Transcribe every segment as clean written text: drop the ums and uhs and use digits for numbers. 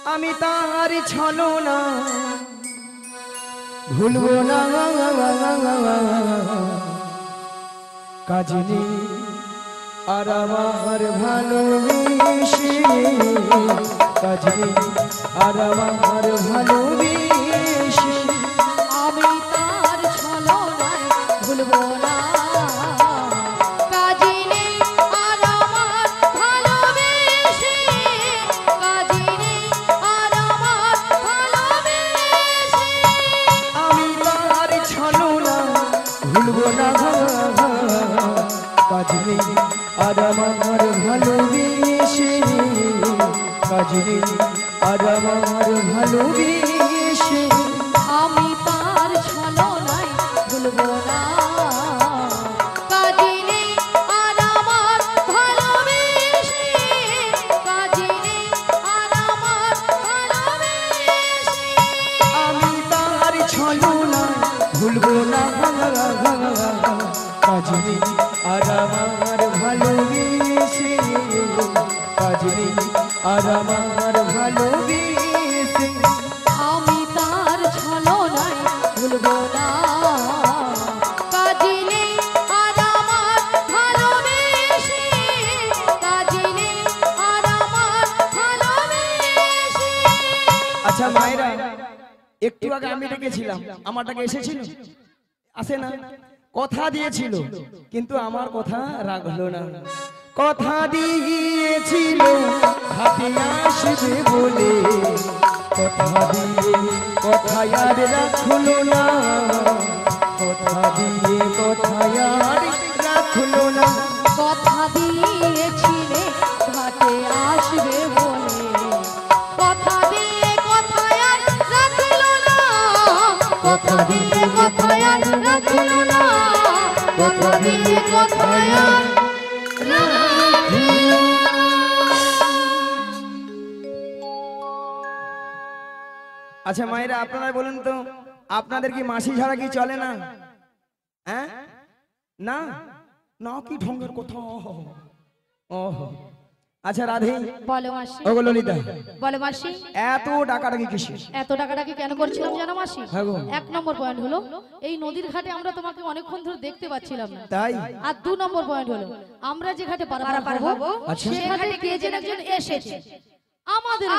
আমি তার ছলনা ভুলবো না কাজিনী আর আমার ভালোবেসে কাজিনী আর আমার ভালোবেসে আমি তার ছলনায় ভুলবো না কাজিনী আর আমার ভালোবেসে কাজিনী আর আমার ভালোবেসে আমি তার ছলনা ভুলবো না কাজিনী আর আমার ভালোবেসে কাজিনী আর আমার ভালোবেসে আমি তার ছলনায় ভুলবো না কাজিনী আর আমার ভালোবেসে কাজিনী আর আমার ভালোবেসে আমি তার ছলনা ভুলবো না কাজিনী আর আমার ভালোবেসে কাজিনী আর আমার ভালোবেসে আমি তার ছলনায় ভুলবো না কাজিনী আর আমার ভালোবেসে কাজিনী আর আমার ভালোবেসে আচ্ছা মায়েরা একটু আগে আমি ডেকেছিলাম আমারটাকে এসেছিল আসে না কথা দিয়েছিল কিন্তু আমার কথা রাখলো না কথা দিয়েছিল হাতে আসবে বলে কথা দিয়ে কথা আর রাখলো না কথা দিয়ে কথা আর রাখলো না কথা দিয়েছিলে ঘাটে আসবে বলে কথা দিয়ে কথা আর রাখলো না কথা দিয়ে কথা আর রাখলো না কথা দিয়ে কথা আর রাখলো আচ্ছা মায়েরা আপনারা বলুন তো আপনাদের কি মাসি ছাড়া কি চলে না হ্যাঁ না না কি ঢঙ্গের কথা ও আচ্ছা রাধে বলো মাসি ওগো ললিতা বলো মাসি এত ডাকাডাকি কিসের এত টাকাটাকে কেন করছিলাম জানো মাসি হ্যাঁ গো। এক নম্বর পয়েন্ট হলো এই নদীর ঘাটে আমরা তোমাকে অনেকক্ষণ ধরে দেখতে পাচ্ছিলাম না তাই আর দু নম্বর পয়েন্ট হলো আমরা যে ঘাটে পারাপার হবো আচ্ছা। সেই ঘাটে কে যেন একজন এসেছে আমাদের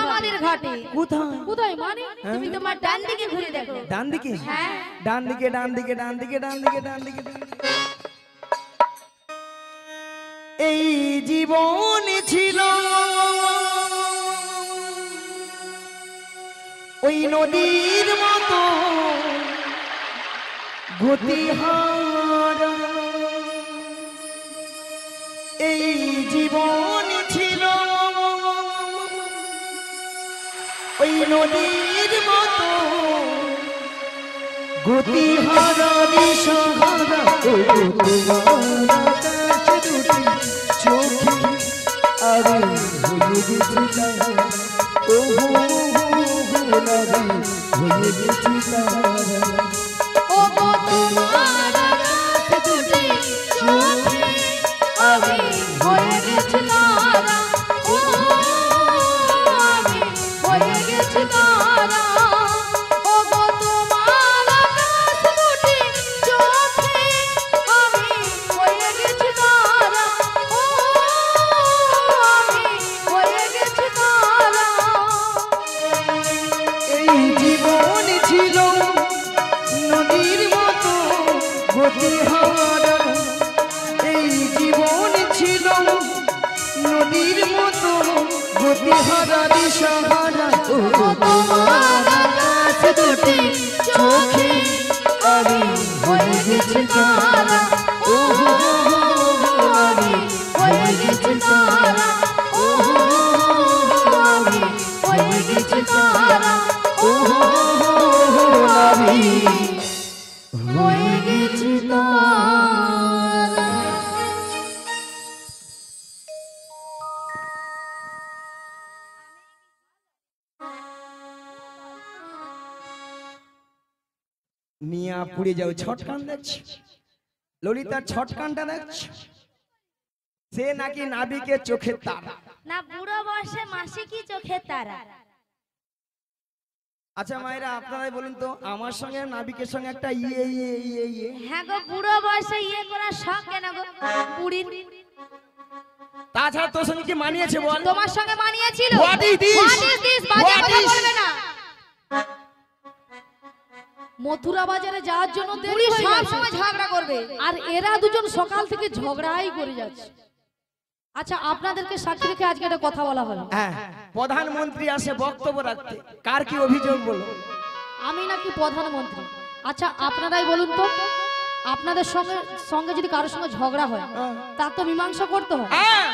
ঘাটে কোথায় কোথায় মানে তুমি তোমার ডান দিকে ঘুরে দেখো ডান দিকে হ্যাঁ ডান দিকে ডান দিকে ডান দিকে ডান দিকে ডান দিকে ডান দিকে। এই জীবন ছিল ওই নদীর মতো গতিহারা এই জীবন ছিল ওই নদীর মতো গতিহারা দিশাহারা তোমার আকাশ দুটি চোখে আরে হয়ে গেছি তারা ও নারী হয়ে গেছি তারা ও গো তোমার রাত দুটি চোখে আমি হয়ে গেছি তারা ও আমি হয়ে গেছি তারা ও গো তোমার রাত দুটি চোখে আমি হয়ে গেছি তারা ও আমি হয়ে গেছি তারা এই জীবন ছিল নদীর মতো গতিহারা এই জীবন ছিল নদীর মতো গতিহারা দিশাহারা ও তোমার আকাশ দুটি চোখে আমি হয়ে গেছি তারা ও আমি হয়ে গেছি তারা ও আমি হয়ে গেছি তারা ও আমি হয়ে গেছি তারা মিয়া পুড়ে যাও ছটকান দেখছি ললিতার ছটকানটা দেখছি সে নাকি নাবিকের চোখের তারা না বুড়ো বয়সে মাসি কি চোখের তারা আচ্ছা মায়েরা আপনারাই বলুন তো আমার সঙ্গে নাবিকের সঙ্গে একটা ইয়ে হ্যাঁ গো, বুড়ো বয়সে ইয়ে করার শখ কেন গো বুড়ির? তাছাড়া তোর সঙ্গে কি মানিয়েছে বল? তোমার সঙ্গে মানিয়েছিল? What is this? What is this? বাজে What কথা is- বলবে না। মথুরা বাজারে যাওয়ার জন্য দেরি বুড়ি হয়ে সব গেছে। সময় ঝগড়া করবে। আর এরা দুজন সকাল থেকে ঝগড়াই করে যাচ্ছে। আচ্ছা আপনাদেরকে সাক্ষী রেখে আজকে একটা কথা বলা হলো। হ্যাঁ প্রধানমন্ত্রী আসে বক্তব্য রাখতে, কার কি অভিযোগ বলো? আমি নাকি প্রধানমন্ত্রী? আচ্ছা আপনারাই বলুন তো, আপনাদের সঙ্গে সঙ্গে যদি কারোর সঙ্গে ঝগড়া হয় তার তো মীমাংসা করতে হয়। হ্যাঁ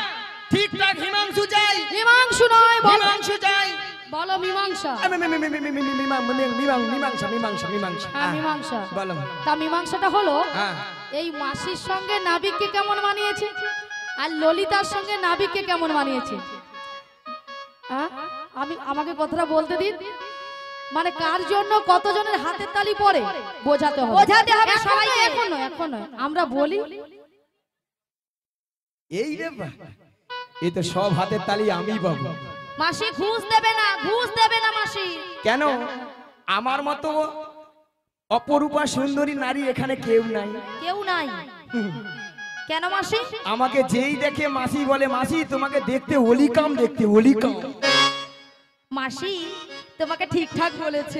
ঠিকঠাক হিমাংশু যাই, মীমাংসা নয়, বলো হিমাংশু যাই, বলো মীমাংসা। মীমাংসা হ্যাঁ মীমাংসা। বলো। তা মীমাংসাটা হলো হ্যাঁ এই মাসির সঙ্গে নাবিককে কেমন মানিয়েছে আর ললিতার সঙ্গে নাবিককে কেমন মানিয়েছে। হ্যাঁ আমাকে কথাটা বলতে দিন। মানে কার জন্য কতজনের হাতের তালি পড়ে বোঝাতে হবে, বোঝাতে হবে এখন সবাইকে। নয়, এখন নয় আমরা বলি। এই রে বাবা, এই তো সব হাতের তালি আমি পাবো। মাসি ঘুষ দেবে না, ঘুষ দেবে না মাসি। কেন? আমার মতো অপরূপা সুন্দরী নারী এখানে কেউ নাই। কেউ নাই। কেন মাসি? আমাকে যেই দেখে মাসি বলে, মাসি তোমাকে দেখতে অলিকাম, দেখতে অলিকাম। মাসি তোমাকে ঠিকঠাক বলেছে,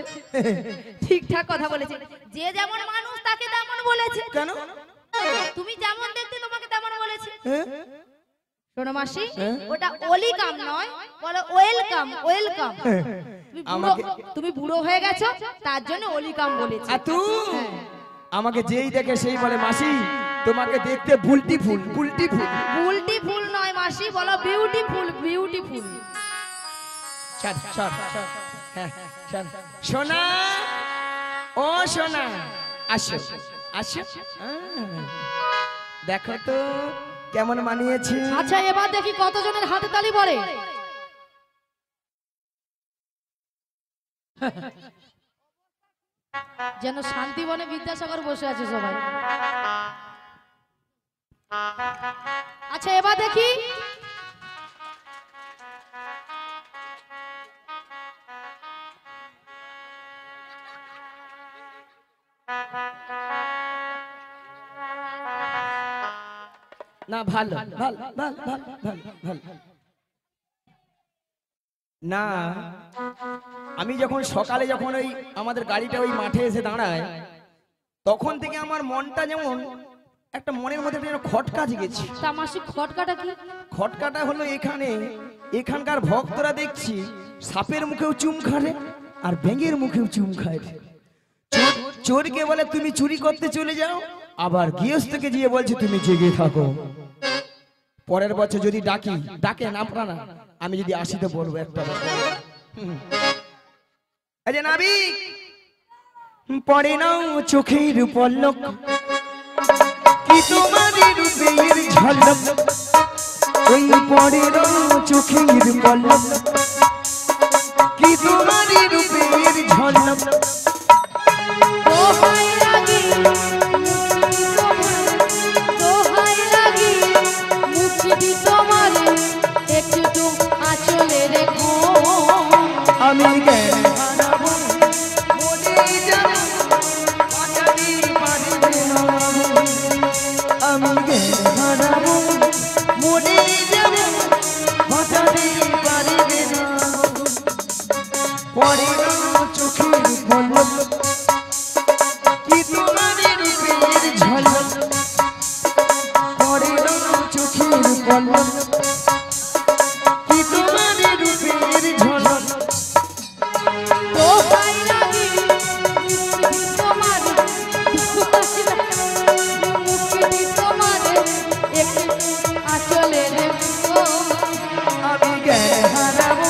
ঠিকঠাক কথা বলেছে। যে যেমন মানুষ তাকে তেমন বলেছে। কেন? তুমি যেমন দেখতে তোমাকে তেমন বলেছে। হ্যাঁ? শোনো মাসি, হ্যাঁ? ওটা ওলিকাম নয়, বলো ওয়েলকাম, ওয়েলকাম। তুমি বুড়ো হয়ে গেছো তার জন্য ওলিকাম বলেছে। আর তুই আমাকে যেই দেখে সেই বলে, মাসি তোমাকে দেখতে বুলটিফুল, বুলটিফুল। বুলটি ফুল নয় মাসি, বলো বিউটিফুল, বিউটিফুল। ছাড়, ছাড়, ছাড়। হ্যাঁ, ছাড়। সোনা, ও সোনা, আসো, আসো। দেখো তো কেমন মানিয়েছে। আচ্ছা এবার দেখি কতজনের হাতে তালি পড়ে। যেন শান্তিবনে বিদ্যাসাগর বসে আছে সবাই। আচ্ছা এবার দেখি না ভালো, ভালো, ভালো, ভালো, ভালো, ভালো। না আমি যখন সকালে যখন ওই আমাদের গাড়িটা ওই মাঠে এসে দাঁড়ায়, তখন থেকে আমার মনটা যেমন একটা মনের মধ্যে একটা খটকা জেগেছে। তা মাসি খটকাটা কি? খটকাটা হলো এখানকার ভক্তরা দেখছি সাপের মুখেও চুম খায় আর ব্যাঙের মুখেও চুম খায়। চোরকে বলে তুমি চুরি করতে চলে যাও, আবার গৃহস্থকে গিয়ে বলছে তুমি জেগে থাকো। পরের বছর যদি ডাকে না আপনারা, আমি যদি আসিতে বলবো একটা এই যে নাবিক পড়ে নাও চোখের পলক, কি তোমারই রূপের ঝলক, ওই পড়ে নাও চোখের পলক, কি তোমারই রূপের ঝলক। দোহাই লাগি দোহাই লাগি মুক্তি তোমার একটু আঁচলে রেখো। আমি জ্ঞান হারাবো, মরে যাব, বাঁচাতে পারবে না। আমি জ্ঞান হারাবো, মরে যাব, বাঁচাতে পারবে না। পরে চোখের পলক, কি তোমার রূপের ঝলক, পরে চোখের পলক, কি তোমার রূপের ঝলক। দোহাই লাগি মুক্তি তোমার মুক্তি তোমার একটু আঁচলে রেখো। আমি জ্ঞান হারাবো,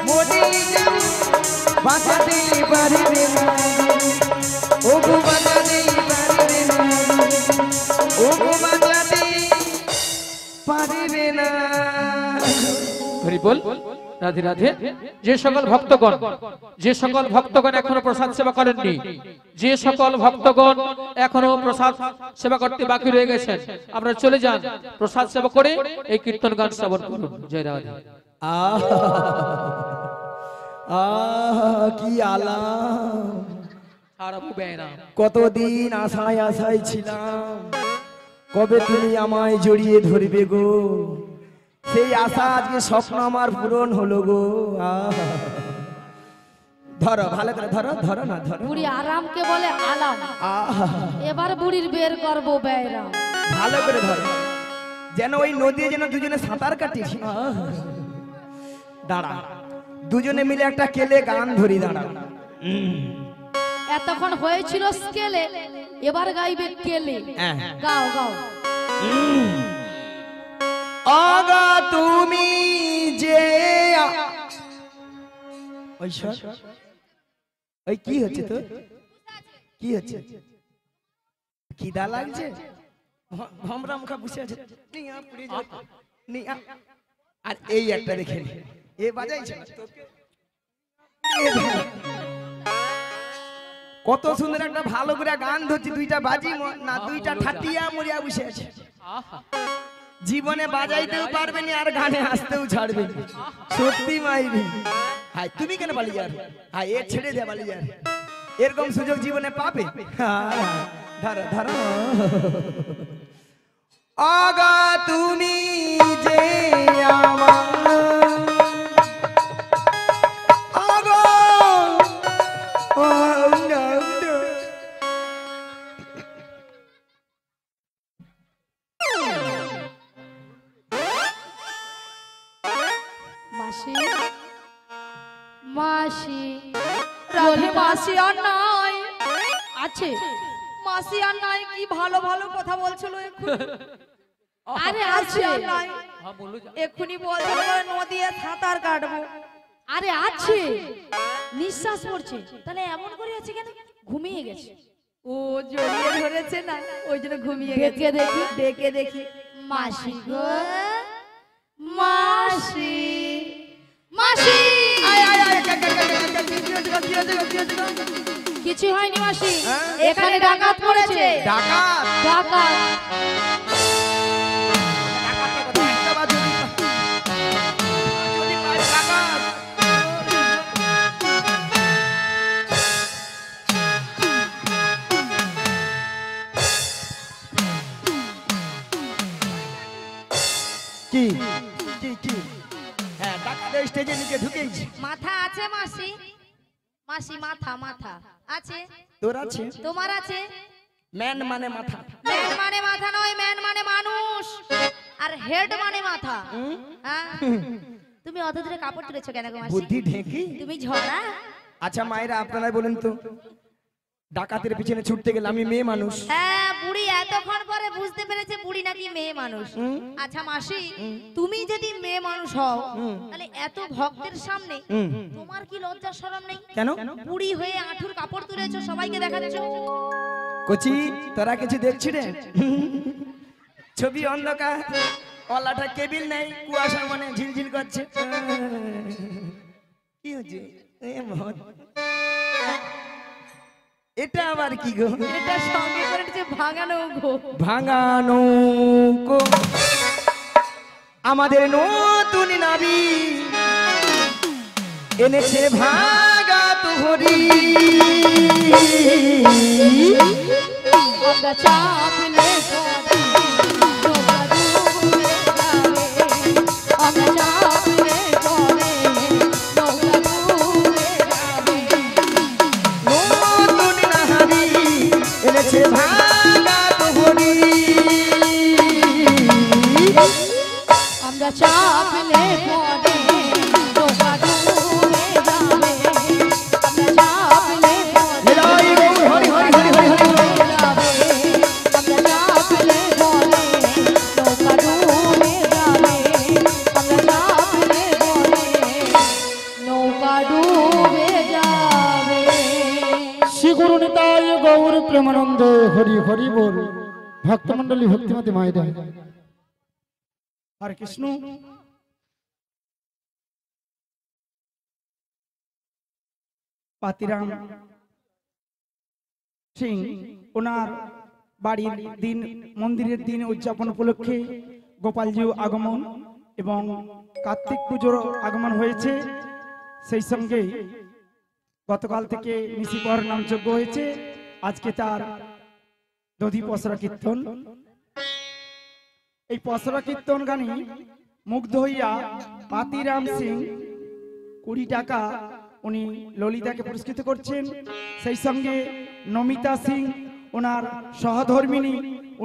মরে যাব, বাঁচাতে পারবে না। ও গো বাঁচাতে পারবে না, ও গো বাঁচাতে পারবে না। হরি বল, রাধে রাধে। যে সকল ভক্তগণ এখনো প্রসাদ সেবা করেননি, যে সকল ভক্তগণ এখনো প্রসাদ সেবা করতে বাকি রয়ে গেছেন, আপনারা চলে যান, প্রসাদ সেবা করে এই কীর্তন গান শ্রবণ করুন। জয় রাধে। কি আলাম, ছাড়াবো বেড়া। কতদিন আশায় আশায় ছিলাম, কবে তুমি আমায় জড়িয়ে ধরবে গো, সেই আশা আজকে স্বপ্ন আমার পূরণ হলো গো। ধরো ভালো করে ধরো, ধরো না ধরো। বুড়ি আরামকে বলে আলাম, আহা, এবার বুড়ির বের করবো বেড়া। ভালো করে ধরো, যেন ওই নদী যেন দুজনে সাঁতার কাটিছি। দাঁড়া, দুজনে মিলে একটা কেলে গান ধরি, দাঁড়া। এতক্ষণ হয়েছিল স্কেলে, এবার গাইবে কেলে। গাও গাও। আগা তুমি যে ওই সর, ওই কি হচ্ছে তো, কি হচ্ছে, খিদা লাগছে, ভমরা মুখা বসে আছে, নিয়া পুড়ে যাও, নিয়া। আর এই একটা দেখে নি, এ বাজাইছে না তোকে, পুড়িয়ে দেবে। কত সুন্দর একটা ভালো করে গান ধরছি, দুইটা বাজি না দুইটা ঠাটিয়া মরিয়া বসে আছে, জীবনে বাজাইতেও পারবে না আর গানে আসতেও ছাড়বে না। সত্যি মাইরি, হাই তুমি কেন পালিয়ে যাবে, হাই এ ছেড়ে দে পালিয়ে যাবে, এরকম সুযোগ জীবনে পাবে। ধরো ধরো, আগা তুমি যে আমার আগা, মাসি মাসি রাধে মাসি আর নাই, আছে। মাসি আর নাই, কি ভালো ভালো কথা বলছিল এক্ষুনি। আরে মাসি আছে, আর নাই, হ্যাঁ বলো যা। এক্ষুনি বলছিল নদীতে সাঁতার কাটবো। আরে আছে, নিঃশ্বাস পড়ছে। তাহলে এমন করে আছে কেন? ঘুমিয়ে গেছে। ও জড়িয়ে ধরেছে না, ওই জন্য ঘুমিয়ে গেছে। ডেকে দেখি, ডেকে দেখি। মাসি গো মাসি, মাসি। কিছু হয়নি মাসি, এখানে ডাকাত পড়েছে। ডাকাত, ডাকাত। কি কি কি, হ্যাঁ ডাকাত স্টেজে নিচে ঢুকেইছি। মাথা আছে মাসি? মাসি মাথা মাথা আছে? তোর আছে? তোমার আছে? ম্যান মানে মাথা, ম্যান মানে মাথা নয়, ম্যান মানে মানুষ, আর হেড মানে মাথা। হ্যাঁ? তুমি অত দূরে কাপড় তুলেছো কেন গো মাসি? বুদ্ধি ঢেকি। তুমি ঝড়া? আচ্ছা মায়েরা আপনারাই বলেন তো, ডাকাতের পিছনে ছুটতে গেলে আমি মেয়ে মানুষ, হ্যাঁ, বুড়ি এতক্ষণ পরে বুঝতে পেরেছে বুড়ি নাকি মেয়ে মানুষ। আচ্ছা মাসি, তুমি যদি মেয়ে মানুষ হও, তাহলে এত ভক্তের সামনে তোমার কি লজ্জা শরম নেই? কেন? বুড়ি হয়ে আঁঠুর কাপড় তুলেছো, সবাইকে দেখাচ্ছ। কচি তোরা কিছু দেখছি রে, ছবি অন্ধকার, অলাটা কেবিল নেই, কুয়াশা মানে ঝিলঝিল করছে। কি হচ্ছে এ মহৎ, এটা আবার কি গো? এটা সঙ্গে করে নিচে ভাঙানো গো। ভাঙানো কো আমাদের নতুন নাবি এনেছে ভাগা তোহরি, আমরা চাপলে পড়ে, নৌকা ডুবে যাবে। আমরা চাপলে পড়ে, নৌকা ডুবে যাবে। নতুন নাহারি এনেছে ভাগা তোহরি, আমরা চাপলে পড়ে, নৌকা ডুবে যাবে। আমরা চাপলে পড়ে, হরি হরি হরি হরি হরি হরি। আমরা চাপলে পড়ে, নৌকা ডুবে যাবে। আমরা চাপলে পড়ে, নৌকা ডুবে যাবে। শ্রী গুরু নিতাই গৌর প্রেমানন্দ হরি হরি বল। ভক্তমন্ডলী ভক্তিমতী মায়েরা, হরে কৃষ্ণ। পাতিরাম সিং ওনার বাড়ির দিন, মন্দিরের দিন উদযাপন উপলক্ষে গোপালজিও আগমন এবং কার্তিক পুজোর আগমন হয়েছে। সেই সঙ্গে গতকাল থেকে নিশিপর নামযোগ্য হয়েছে, আজকে তার দধি পসরা কীর্তন। এই পসরা কীর্তন গানে মুগ্ধ হইয়া পাতিরাম সিং 20 টাকা উনি ললিতাকে পুরস্কৃত করছেন। সেই সঙ্গে নমিতা সিং ওনার সহধর্মিনী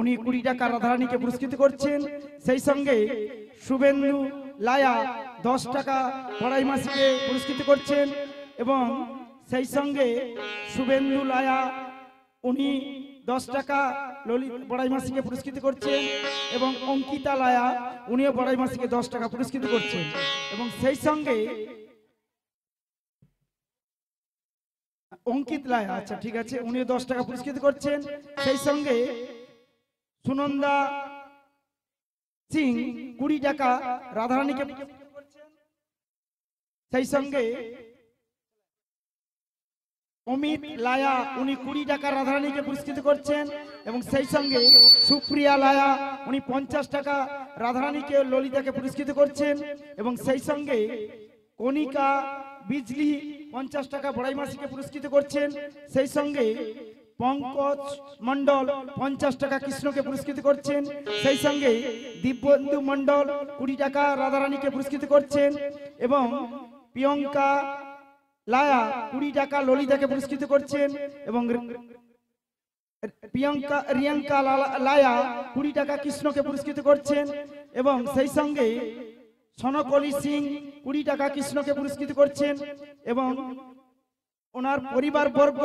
উনি 20 টাকা রাধারানীকে পুরস্কৃত করছেন। সেই সঙ্গে শুভেন্দু লায়া 10 টাকা পড়াই মাসিকে পুরস্কৃত করছেন এবং সেই সঙ্গে শুভেন্দু লায়া উনি 10 টাকা ললিত বড়াই মাসিকে পুরস্কৃত করছেন এবং অঙ্কিতা লায়া উনিও বড়াই মাসিকে 10 টাকা পুরস্কৃত করছেন এবং সেই সঙ্গে অঙ্কিত লায়া, আচ্ছা ঠিক আছে, উনিও 10 টাকা পুরস্কৃত করছেন। সেই সঙ্গে সুনন্দা সিং 20 টাকা রাধারানীকে পুরস্কৃত করছেন। সেই সঙ্গে অমিত লায়া উনি 20 টাকা রাধারানীকে পুরস্কৃত করছেন এবং সেই সঙ্গে সুপ্রিয়া লায়া উনি 50 টাকা রাধারানীকে ললিতাকে পুরস্কৃত করছেন এবং সেই সঙ্গে কণিকা বিজলি 50 টাকা বড়াই মাসিকে পুরস্কৃত করছেন। সেই সঙ্গে পঙ্কজ মন্ডল 50 টাকা কৃষ্ণকে পুরস্কৃত করছেন। সেই সঙ্গে দিব্যেন্দু মন্ডল 20 টাকা রাধারানীকে পুরস্কৃত করছেন এবং প্রিয়ঙ্কা লায়া 20 টাকা ললিতাকে পুরস্কৃত করছেন এবং রিয়াঙ্কা লায়া 20 টাকা কৃষ্ণকে পুরস্কৃত করছেন এবং সেই সঙ্গে সনকলি সিং 20 টাকা কৃষ্ণকে পুরস্কৃত করছেন এবং ওনার পরিবার বর্গ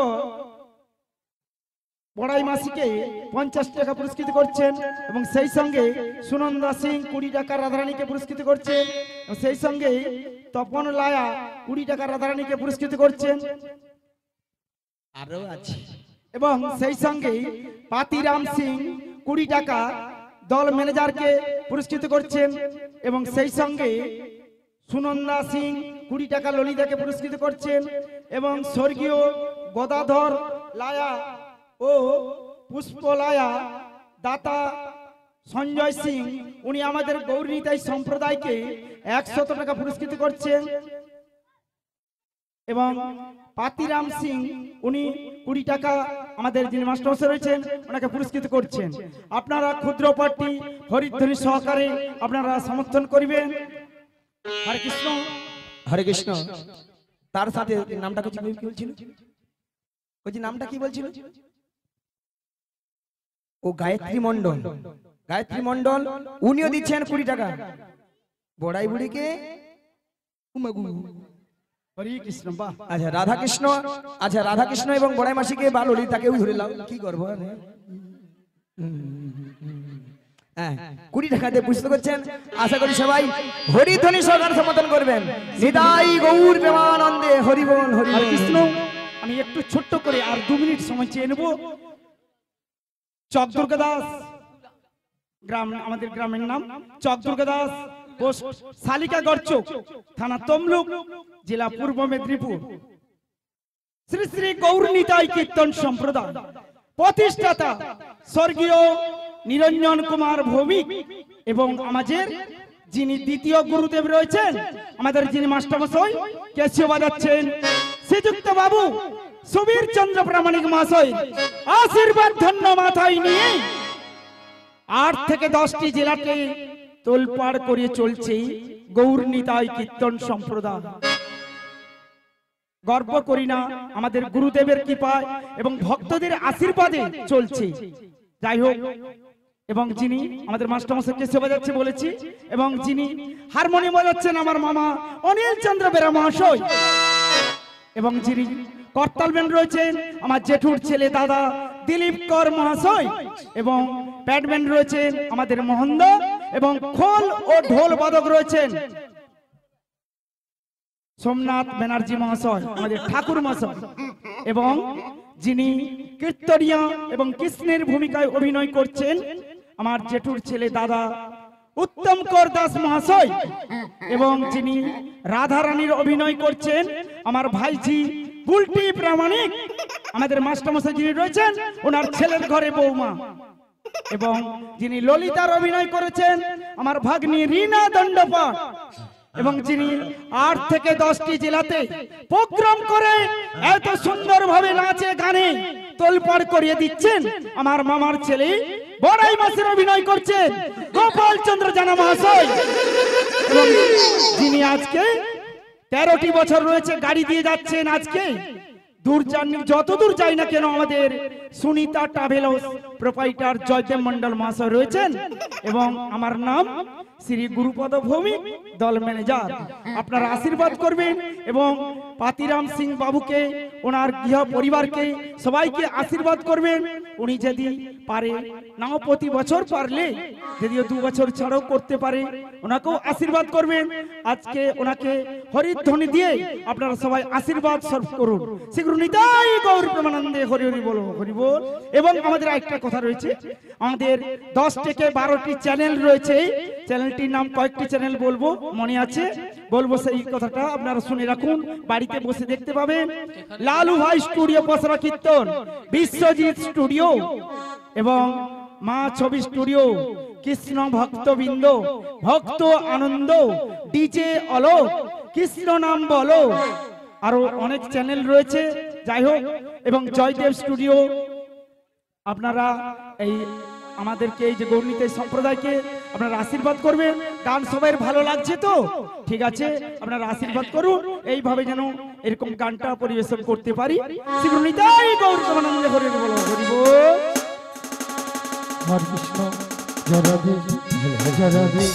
বড়াই মাসিকে 50 টাকা পুরস্কৃত করছেন এবং সেই সঙ্গে সুনন্দা সিং 20 টাকা রাধারানীকে পুরস্কৃত করছেন এবং সেই সঙ্গে তপন লায়া 20 টাকা রাধারানীকে পুরস্কৃত করছেন আরো আছে এবং সেই সঙ্গে পাতিরাম সিং 20 টাকা দল ম্যানেজারকে পুরস্কৃত করছেন এবং সেই সঙ্গে সুনন্দা সিং 20 টাকা ললিতাকে পুরস্কৃত করছেন এবং স্বর্গীয় গদাধর লায়া ও পুষ্প লায়া দাতা সঞ্জয় সিং উনি আমাদের গৌরনীতাই সম্প্রদায়কে 100 টাকা পুরস্কৃত করছেন এবং পাতিরাম সিং উনি 20 টাকা আমাদের যিনি মাস্টারমশাই রয়েছেন ওনাকে পুরস্কৃত করছেন। আপনারা ক্ষুদ্র পার্টি হরিধ্বনি সহকারে আপনারা সমর্থন করিবেন। হরে কৃষ্ণ হরে কৃষ্ণ। তার সাথে নামটা কি বলছিল? ওই যে নামটা কি বলছিল? ও গায়ত্রী মন্ডল। গায়ত্রী মন্ডল উনিও দিচ্ছেন 20 টাকা বড়াই বুড়িকে। হরে কৃষ্ণ। বাহ, আচ্ছা রাধা কৃষ্ণ, আচ্ছা রাধা কৃষ্ণ এবং বড়াই মাসিকে বা ললিতাকেও ধরে নাও, কি করবো? হ্যাঁ 20 টাকা দিয়ে পুরস্কৃত করছেন। আশা করি সবাই হরিধ্বনি সহকারে সমর্থন করবেন। নিতাই গৌর প্রেমানন্দে হরি বল হরি হরে বল। কৃষ্ণ। আমি একটু ছোট্ট করে আর 2 মিনিট সময় চেয়ে নেব। চক দুর্গাদাস গ্রাম, আমাদের গ্রামের নাম চক দুর্গাদাস, পোস্ট শালিকাগড় চৌক, থানা তমলুক, জেলা পূর্ব মেদিনীপুর। শ্রী শ্রী গৌরনীতাই কীর্তন সম্প্রদায় প্রতিষ্ঠাতা স্বর্গীয় নিরঞ্জন কুমার ভৌমিক এবং আমাদের যিনি দ্বিতীয় গুরুদেব রয়েছেন, আমাদের যিনি মাস্টারমশাই কেশিও বাজাচ্ছেন, শ্রীযুক্ত বাবু সুবীর চন্দ্র প্রামাণিক মহাশয় আশীর্বাদ ধন্য মাথায় নিয়ে 8 থেকে 10টি জেলাকে তোলপাড় করে চলছে গৌরনীতাই কীর্তন সম্প্রদায়। গর্ব করি না, আমাদের গুরুদেবের কৃপায় এবং ভক্তদের আশীর্বাদে চলছে। যাই হোক, এবং যিনি আমাদের মাস্টারমশাই কেশিও বাজাচ্ছে বলেছি, এবং যিনি হারমোনিয়াম বাজাচ্ছেন আমার মামা অনিল চন্দ্র বেরা মহাশয়, এবং যিনি করতাল ব্যান্ড রয়েছেন আমার জেঠুর ছেলে দাদা দিলীপ কর মহাশয়, এবং প্যাড ব্যান্ড রয়েছেন আমাদের মহন্দ, এবং খোল ও ঢোল বাদক রয়েছেন সোমনাথ ব্যানার্জি মহাশয়, আমাদের ঠাকুর মহাশয়, এবং যিনি কীর্তনিয়া এবং কৃষ্ণের ভূমিকায় অভিনয় করছেন আমার জেঠুর ছেলে দাদা উত্তম কর দাস মহাশয়, এবং যিনি রাধা রানীর অভিনয় করছেন আমার ভাইঝি বুলটি প্রামাণিক, আমাদের মাস্টারমশাই যিনি রয়েছেন ওনার ছেলের ঘরে বৌমা, এবং যিনি ললিতার অভিনয় করেছেন আমার ভাগ্নি রীনা দণ্ডপাট, এবং যিনি 8 থেকে 10টি জেলাতে প্রোগ্রাম করে এত সুন্দরভাবে নাচে গানে তোলপাড় করিয়ে দিচ্ছেন, আমার মামার ছেলে বড়াই মাসের অভিনয় করছেন গোপাল চন্দ্র জানা মহাশয়। এবং যিনি আজকে 13টি বছর রয়েছে গাড়ি দিয়ে যাচ্ছেন, আজকে দূর জার্নি যত দূর যাই না কেন আমাদের সুনিতা ট্রাভেলস প্রোপাইটার জয়দেব মন্ডল মহাশয় রয়েছেন এবং আমার নাম শ্রী গুরুপদ ভৌমিক, দল ম্যানেজার। আপনারা আশীর্বাদ করবেন এবং পাতিরাম সিং বাবুকে, ওনার গৃহ পরিবারকে সবাইকে আশীর্বাদ করবেন। উনি যদি পারে, নাও প্রতি বছর পারলে যদিও 2 বছর ছাড়াও করতে পারে, ওনাকেও আশীর্বাদ করবেন। আজকে ওনাকে হরিধ্বনি দিয়ে আপনারা সবাই আশীর্বাদ স্বরূপ করুন। শীঘ্র নিতাই গৌর প্রেমানন্দে হরি হরি বলো, হরি বল। এবং আমাদের একটা কথা রয়েছে, আমাদের 10 থেকে 12টি চ্যানেল রয়েছে। চ্যানেলটির নাম কয়েকটি চ্যানেল বলবো, মনে আছে বলবো, সেই কথাটা আপনারা শুনে রাখুন, বাড়িতে বসে দেখতে পাবেন। লালু ভাই স্টুডিও পসরা কীর্তন, বিশ্বজিৎ স্টুডিও এবং মা ছবি স্টুডিও, কৃষ্ণ ভক্তবৃন্দ, ভক্ত আনন্দ, ডিজে অলোক, কৃষ্ণ নাম বলো, আরো অনেক চ্যানেল রয়েছে। যাই হোক, এবং জয়দেব স্টুডিও। আপনারা এই আমাদেরকে, এই যে গৌরনীতি সম্প্রদায়কে আপনারা আশীর্বাদ করবেন। গান সবাই ভালো লাগছে তো? ঠিক আছে, আপনারা আশীর্বাদ করুন, এইভাবে যেন এরকম গানটা পরিবেশন করতে পারি। শীঘ্র নিতাই গৌর প্রেমানন্দে হরি হরি বলো, হরি বল। হরে কৃষ্ণ, জয় রাধে, জয় রাধে।